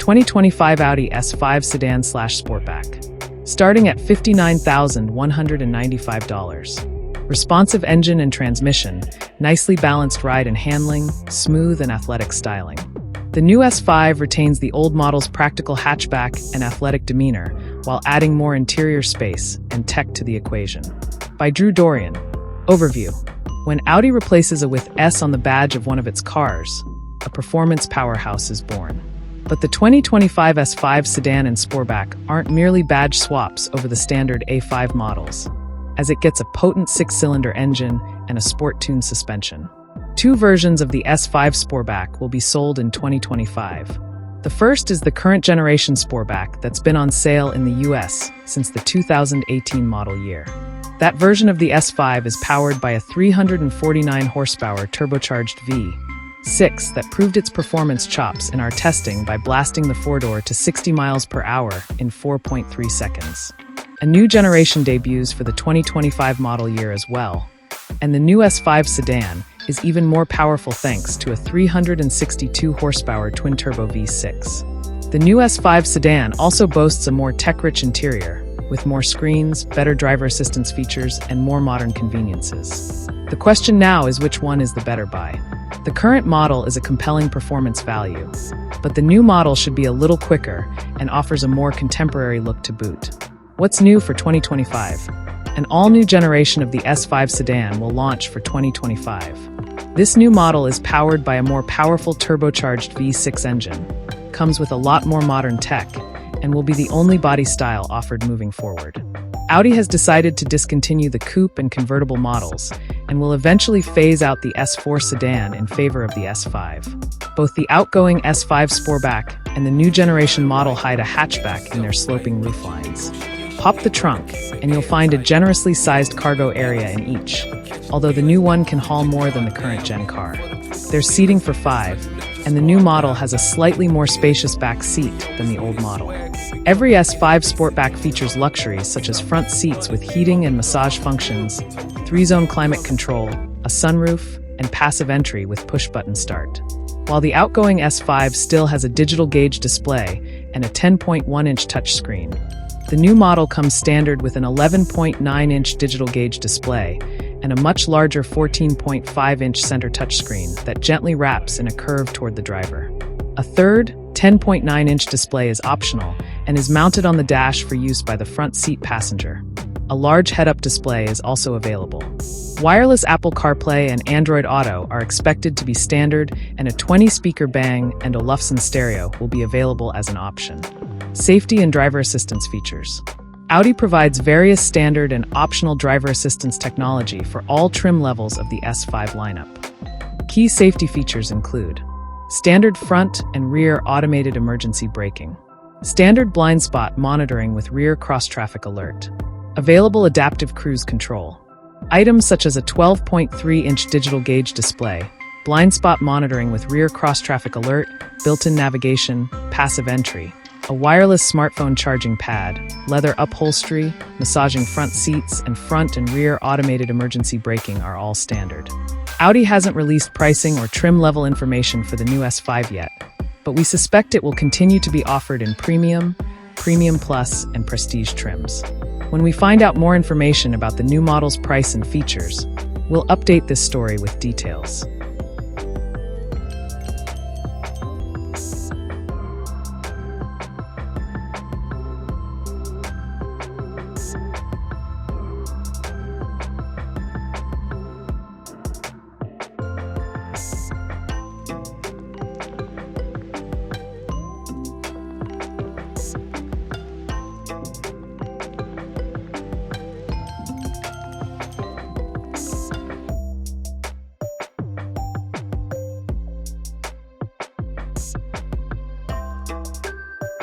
2025 Audi S5 Sedan/Sportback. Starting at $59,195. Responsive engine and transmission, nicely balanced ride and handling, smooth and athletic styling. The new S5 retains the old model's practical hatchback and athletic demeanor while adding more interior space and tech to the equation. By Drew Dorian. Overview. When Audi replaces a with S on the badge of one of its cars, a performance powerhouse is born. But the 2025 S5 Sedan and Sportback aren't merely badge swaps over the standard A5 models, as it gets a potent 6-cylinder engine and a sport-tuned suspension. Two versions of the S5 Sportback will be sold in 2025. The first is the current generation Sportback that's been on sale in the US since the 2018 model year. That version of the S5 is powered by a 349 horsepower turbocharged V6 that proved its performance chops in our testing by blasting the four-door to 60 miles per hour in 4.3 seconds. A new generation debuts for the 2025 model year as well, and the new S5 Sedan is even more powerful thanks to a 362 horsepower twin-turbo V6. The new S5 Sedan also boasts a more tech-rich interior, with more screens, better driver assistance features, and more modern conveniences. The question now is which one is the better buy. The current model is a compelling performance value, but the new model should be a little quicker and offers a more contemporary look to boot. What's new for 2025? An all-new generation of the S5 Sedan will launch for 2025. This new model is powered by a more powerful turbocharged V6 engine, comes with a lot more modern tech, and will be the only body style offered moving forward. Audi has decided to discontinue the coupe and convertible models and will eventually phase out the S4 Sedan in favor of the S5. Both the outgoing S5 Sportback and the new generation model hide a hatchback in their sloping rooflines. Pop the trunk, and you'll find a generously sized cargo area in each, although the new one can haul more than the current gen car. There's seating for 5, and the new model has a slightly more spacious back seat than the old model. Every S5 Sportback features luxuries such as front seats with heating and massage functions, 3-zone climate control, a sunroof, and passive entry with push-button start. While the outgoing S5 still has a digital gauge display and a 10.1-inch touchscreen, the new model comes standard with an 11.9-inch digital gauge display and a much larger 14.5-inch center touchscreen that gently wraps in a curve toward the driver. A third, 10.9-inch display is optional and is mounted on the dash for use by the front seat passenger. A large head-up display is also available. Wireless Apple CarPlay and Android Auto are expected to be standard, and a 20-speaker Bang & Olufsen stereo will be available as an option. Safety and driver assistance features. Audi provides various standard and optional driver assistance technology for all trim levels of the S5 lineup. Key safety features include standard front and rear automated emergency braking, standard blind spot monitoring with rear cross-traffic alert, available adaptive cruise control, items such as a 12.3-inch digital gauge display, blind spot monitoring with rear cross-traffic alert, built-in navigation, passive entry, a wireless smartphone charging pad, leather upholstery, massaging front seats, and front and rear automated emergency braking are all standard. Audi hasn't released pricing or trim level information for the new S5 yet, but we suspect it will continue to be offered in Premium, Premium Plus, and Prestige trims. When we find out more information about the new model's price and features, we'll update this story with details.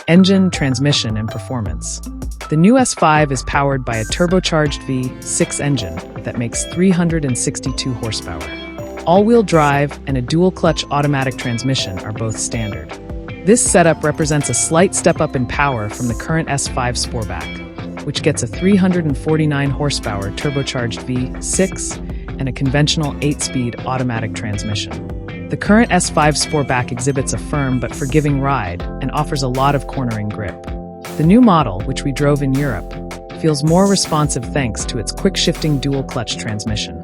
Engine, transmission, and performance. The new S5 is powered by a turbocharged V6 engine that makes 362 horsepower. All-wheel drive and a dual-clutch automatic transmission are both standard. This setup represents a slight step up in power from the current S5 Sportback, which gets a 349 horsepower turbocharged V6 and a conventional 8-speed automatic transmission. The current S5 Sportback exhibits a firm but forgiving ride and offers a lot of cornering grip. The new model, which we drove in Europe, feels more responsive thanks to its quick-shifting dual-clutch transmission.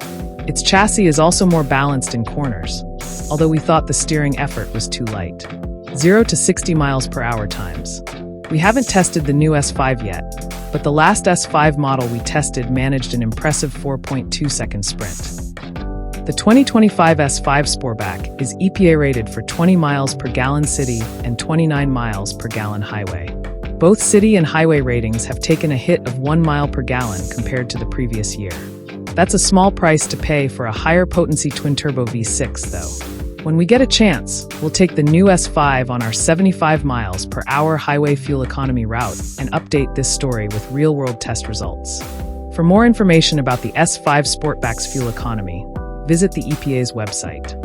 Its chassis is also more balanced in corners, although we thought the steering effort was too light. 0 to 60 miles per hour times. We haven't tested the new S5 yet, but the last S5 model we tested managed an impressive 4.2-second sprint. The 2025 S5 Sportback is EPA rated for 20 miles per gallon city and 29 miles per gallon highway. Both city and highway ratings have taken a hit of 1 mile per gallon compared to the previous year. That's a small price to pay for a higher potency twin-turbo V6, though. When we get a chance, we'll take the new S5 on our 75 miles per hour highway fuel economy route and update this story with real-world test results. For more information about the S5 Sportback's fuel economy, visit the EPA's website.